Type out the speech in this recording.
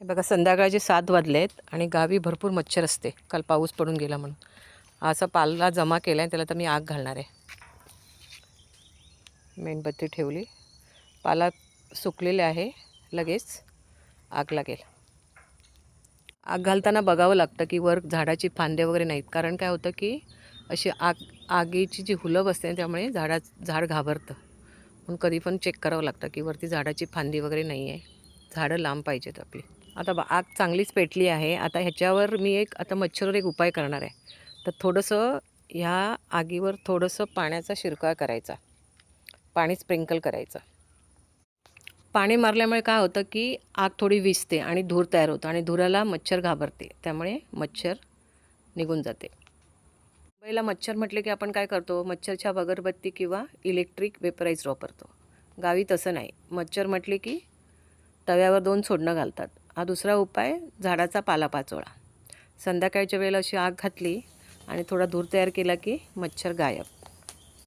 हे बघा संध्याकाळचे 7 वाजले आहेत आणि गावी भरपूर मच्छर असते. काल पाऊस पडून गेला म्हणून असा पाला जमा केला आहे. त्याला तर मी आग घालणार आहे. मेणबत्ती ठेवली, पाला सुकलेले आहे, लगेच आग लागेल. आग घालताना बघावं लागतं की वर झाडाची फांदे वगैरे नाहीत, कारण काय होतं की अशी आगीची जी हुलब असते त्यामुळे झाड घाबरतं. म्हणून कधी पण चेक करावं लागतं की वरती झाडाची फांदी वगैरे नाही आहे. झाडं लांब पाहिजेत आपली. आता आग चांगलीच पेटली आहे. आता ह्याच्यावर मी आता मच्छरवर एक उपाय करणार आहे. तर थोडंसं ह्या आगीवर थोडंसं पाण्याचा शिरकाव करायचा, पाणी स्प्रिंकल करायचं. पाणी मारल्यामुळे काय होतं की आग थोडी विझते आणि धूर तयार होतो आणि धुराला मच्छर घाबरते, त्यामुळे मच्छर निघून जाते. मुंबईला मच्छर म्हटले की आपण काय करतो, मच्छरच्या अगरबत्ती किंवा इलेक्ट्रिक वेपराईज वापरतो. गावी तसं नाही. मच्छर म्हटले की तव्यावर 2 सोडणं घालतात. हा दुसरा उपाय, झाडाचा पालापाचोळा. संध्याकाळच्या वेळेला अशी आग घातली आणि थोडा धूर तयार केला की मच्छर गायब.